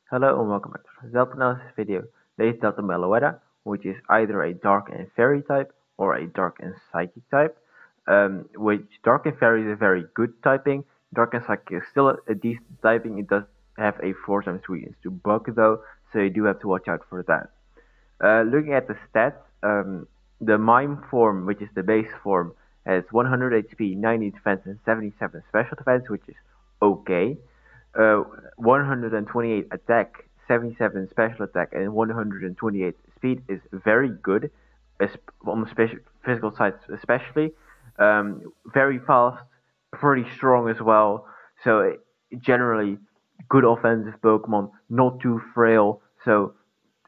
Hello and welcome back to the Zelda analysis video. Today's Delta Meloetta, which is either a Dark and Fairy type or a Dark and Psychic type. Which Dark and Fairy is a very good typing. Dark and Psychic is still a decent typing. It does have a 4 times weakness to Bug though, so you do have to watch out for that. Looking at the stats, the Mime form, which is the base form, has 100 HP, 90 defense, and 77 special defense, which is okay. 128 attack, 77 special attack, and 128 speed is very good, on the physical side especially. Very fast, pretty strong as well. So generally, good offensive Pokemon, not too frail. So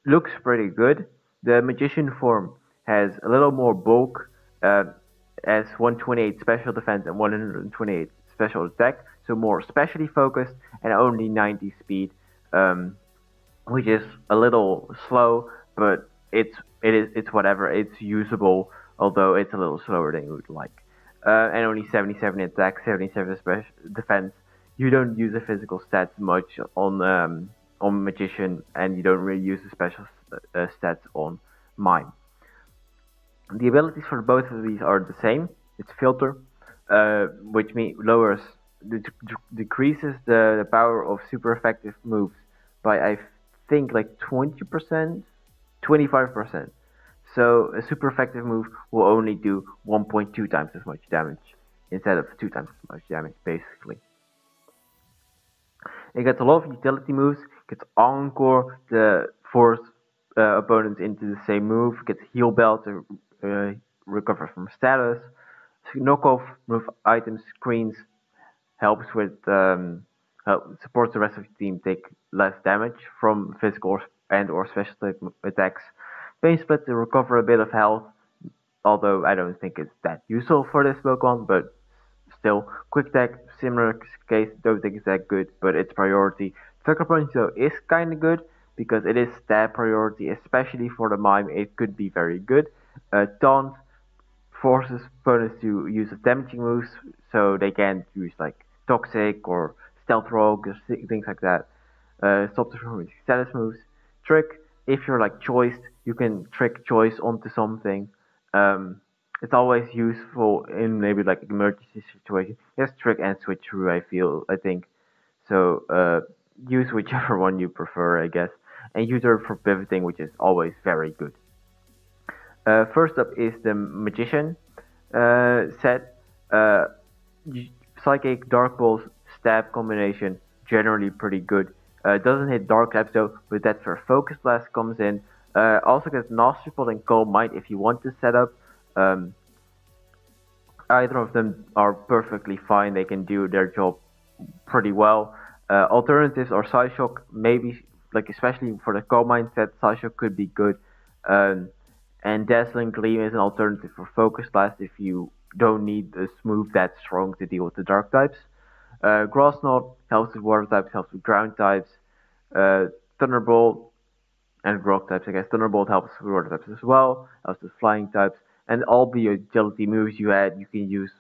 looks pretty good. The Magician form has a little more bulk, as 128 special defense and 128 special attack, so more specially focused, and only 90 speed, which is a little slow, but it's whatever. It's usable, although it's a little slower than you would like. And only 77 attack, 77 special defense. You don't use the physical stats much on Magician, and you don't really use the special stats on Mime. The abilities for both of these are the same. It's Filter, which lowers, decreases the power of super effective moves by I think like 20%, 25%. So a super effective move will only do 1.2 times as much damage instead of 2 times as much damage, basically. It gets a lot of utility moves. It gets Encore to force opponents into the same move. It gets Heal Bell to recover from status. Knockoff move items, screens, helps with supports the rest of the team take less damage from physical and or special attacks. Pain Split to recover a bit of health, although I don't think it's that useful for this Pokemon, but still. Quick Attack, similar case, don't think it's that good, but it's priority. Sucker Punch though is kinda good, because it is stab priority, especially for the Mime, it could be very good. Taunt forces opponents to use damaging moves, so they can't use like Toxic or Stealth Rogue or things like that. Stop performing status moves. Trick, if you're like choiced, you can trick choice onto something. It's always useful in maybe like emergency situation. Yes, trick and switcheroo, I think. So use whichever one you prefer, I guess. And use her for pivoting, which is always very good. First up is the Magician set. Psychic, Dark Pulse, Stab combination, generally pretty good. Doesn't hit Dark types though, but that's where Focus Blast comes in. Also gets Nostril Spot and Calm Mind if you want to set up. Either of them are perfectly fine, they can do their job pretty well. Alternatives are Psyshock, maybe, like especially for the Calm Mind set, Psyshock could be good. And Dazzling Gleam is an alternative for Focus Blast if you don't need a move that strong to deal with the Dark types. Grass Knot helps with Water types, helps with Ground types. Thunderbolt and Rock types, I guess. Thunderbolt helps with Water types as well, helps with Flying types. And all the agility moves you had, you can use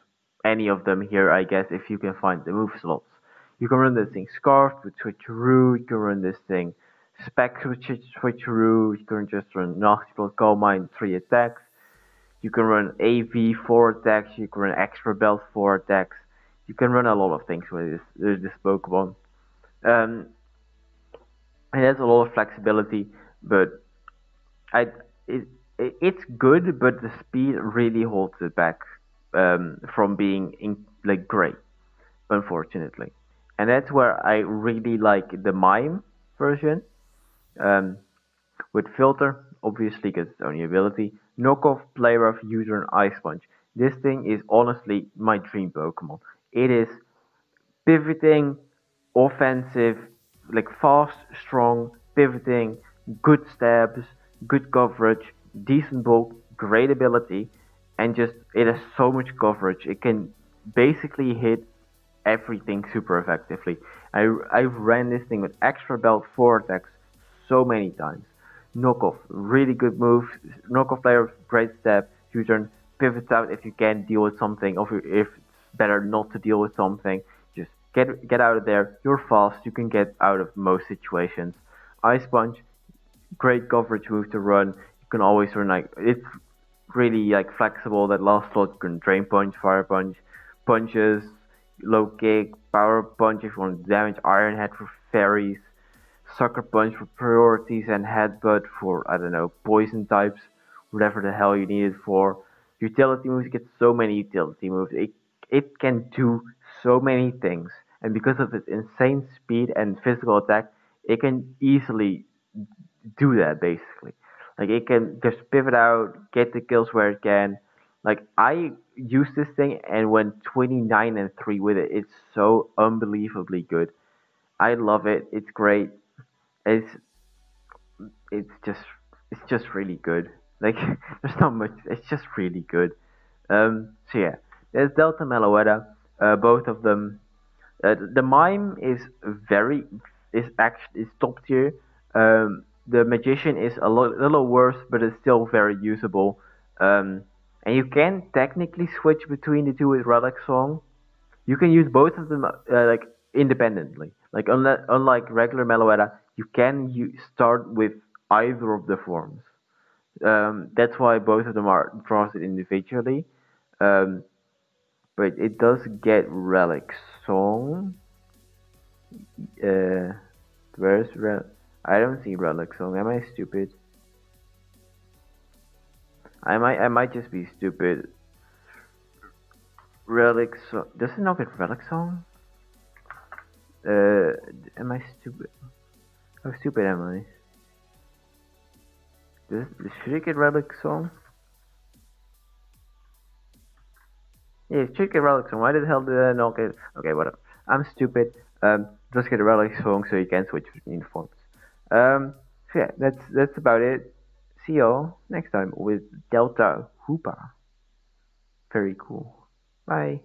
any of them here, I guess, if you can find the move slots. You can run this thing Scarfed with Switcheroo, you can run this thing Spec with Switcheroo, you can just run Noxipol, Calm Mind, 3 attacks. You can run AV 4 attacks, you can run Extra Belt 4 attacks. You can run a lot of things with this Pokemon. It has a lot of flexibility, but it's good, but the speed really holds it back from being like great, unfortunately. And that's where I really like the Mime version. With Filter, obviously because it's only ability. Knockoff, Play Rough, User, and Ice Punch. This thing is honestly my dream Pokemon. It is pivoting, offensive, like fast, strong, pivoting, good stabs, good coverage, decent bulk, great ability, and just it has so much coverage. It can basically hit everything super effectively. I ran this thing with Extra Belt 4 attacks so many times. Knockoff, really good move. Knockoff player, great step. U-turn, pivots out if you can't deal with something, or if it's better not to deal with something. Just get out of there. You're fast. You can get out of most situations. Ice Punch, great coverage move to run. You can always run like it's really like flexible. That last slot you can Drain Punch, Fire Punch, punches, low kick, Power Punch if you want to damage, Iron Head for fairies, Sucker Punch for priorities, and Headbutt for I don't know poison types, whatever the hell you need it for. Utility moves, you get so many utility moves. It can do so many things, and because of its insane speed and physical attack, it can easily do that basically. Like it can just pivot out, get the kills where it can. Like I use this thing and went 29 and 3 with it. It's so unbelievably good. I love it. It's great. It's it's just it's just really good. Like there's not much. It's just really good. So yeah, there's Delta Meloetta. Both of them. The mime is very is actually is top tier. The magician is a little worse, but it's still very usable. And you can technically switch between the two with Relic Song. You can use both of them like independently. Like unlike regular Meloetta, you can start with either of the forms. That's why both of them are drafted individually. Um, but it does get Relic Song. Uh, where's I don't see Relic Song. Am I stupid? I might just be stupid. Relic Song. Does it not get Relic Song? Am I stupid? How stupid am I? Should it get Relic Song? Yeah, it should get Relic Song. Why the hell did I not get? Okay, whatever. I'm stupid. Just get a Relic Song so you can switch between forms. So yeah, that's about it. See y'all next time with Delta Hoopa. Very cool. Bye.